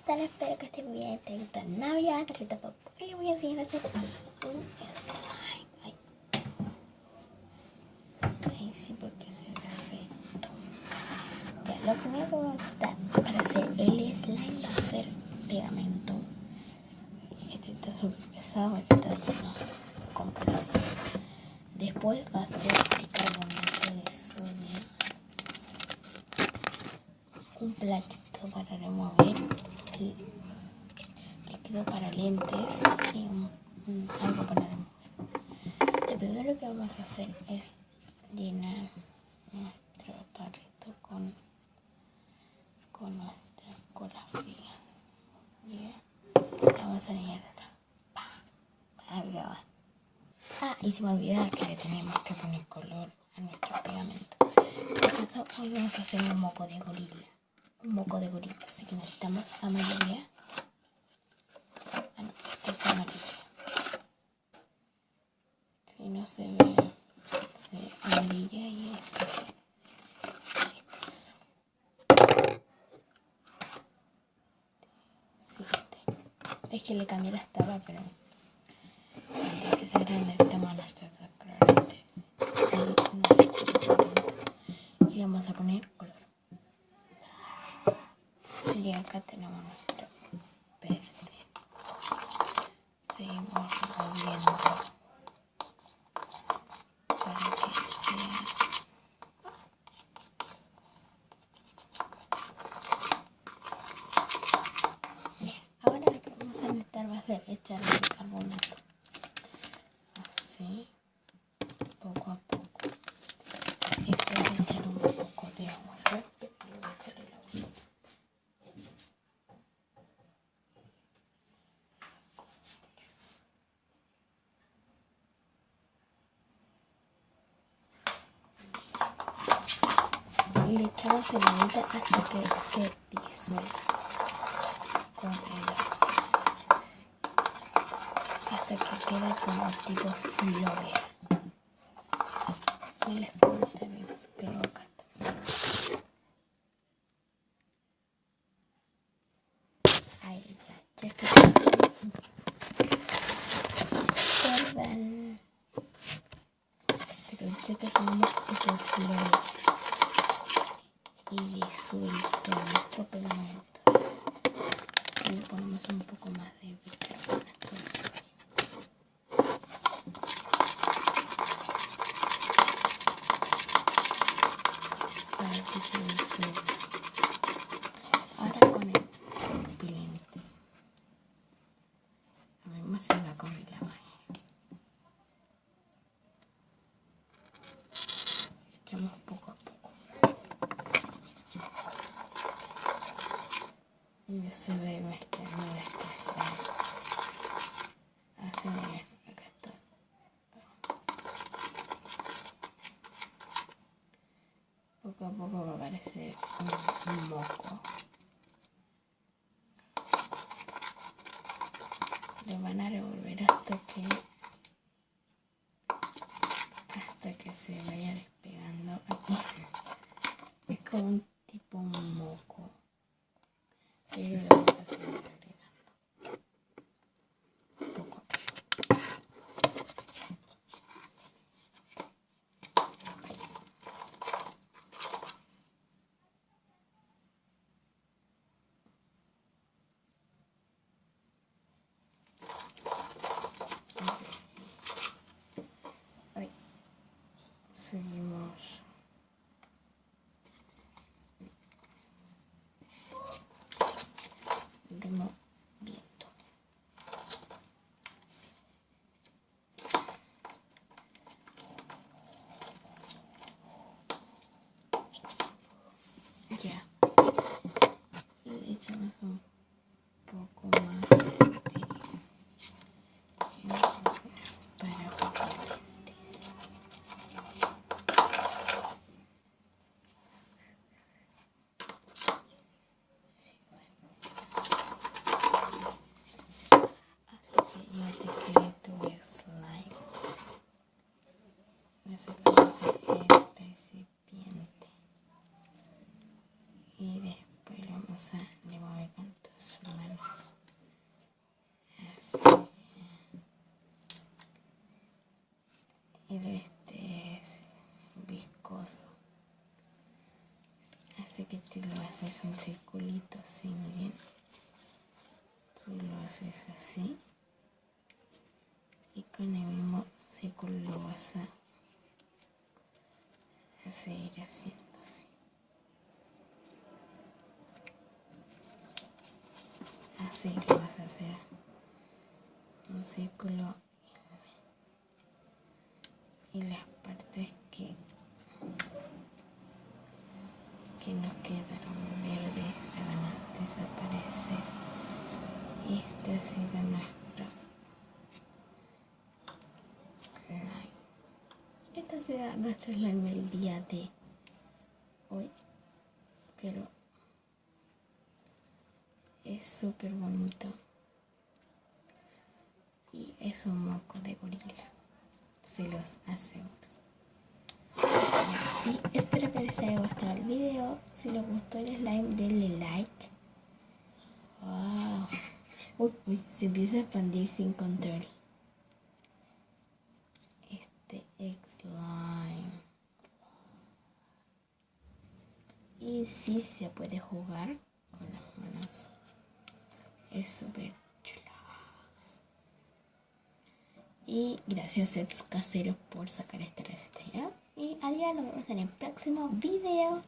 están? Espero que estén bien. Tengo Navidad, tarjeta papá. Y les voy a enseñar a hacer un slime. Ay, sí, porque se ve perfecto. Ya, lo primero que voy a necesitar para hacer el slime va a ser pegamento. Este está súper pesado, este está lleno de comparación. Después va a ser bicarbonato de sodio. Un platito para remover el líquido para lentes y algo para remover. Lo primero que vamos a hacer es llenar nuestro tarrito con nuestra cola fría. Bien. Vamos a llenar ahora. Y se me olvidaba que le teníamos que poner color a nuestro pegamento. Por eso hoy vamos a hacer un moco de gorila. Así que necesitamos amarilla. No, esta es amarilla. Si no se ve, amarilla y eso. Sí, es que le cambié las tapas, pero entonces ahora necesitamos nuestros colorantes y le vamos a poner color. Y acá tenemos nuestro verde. Seguimos revolviendo para que sea. Ahora lo que vamos a necesitar va a ser echar el bicarbonato. Así, poco a poco. Y después echar un poco de agua. Y voy a echar el agua. Y le echamos el agua hasta que se disuelva con el agua. Hasta que quede como tipo flor. Y les pongo también pego acá. Ahí ya está. Perdón. Pero ya que tenemos tipo flor y disuelto nuestro pegamento, y le ponemos un poco más de bicarbonato de sodio. Para que se disuelva. Ahora con el repelente. A ver, más se va a comer la magia. Echamos poco a poco. Y se ve nuestra slime. Así, miren, acá está. Poco a poco va a aparecer un moco. Lo van a revolver hasta que se vaya despegando aquí. Es como un tipo moco, pero lo vamos a seguir agregando poco a poco. Seguimos removiendo. Ya. Y le echamos un poco más para papeles. Ya te quede tu slime. Ese es el recipiente. Y después lo vamos a remover con tu slime. es un circulito así, miren. Tú lo haces así y con el mismo círculo lo vas a seguir haciendo así. Así lo vas a hacer un círculo y las partes que nos quedaron verdes se van a desaparecer. Y este ha sido nuestro slime. Este ha sido nuestro slime del día de hoy, pero es súper bonito y es un moco de gorila, se los aseguro. Y espero que les haya gustado el video. Si les gustó el slime, denle like. Wow. Uy, se empieza a expandir sin control. Este slime. Y sí se puede jugar con las manos. Es súper chulo. Y gracias a Eps Casero por sacar esta receta ya. Y adiós, nos vemos en el próximo video.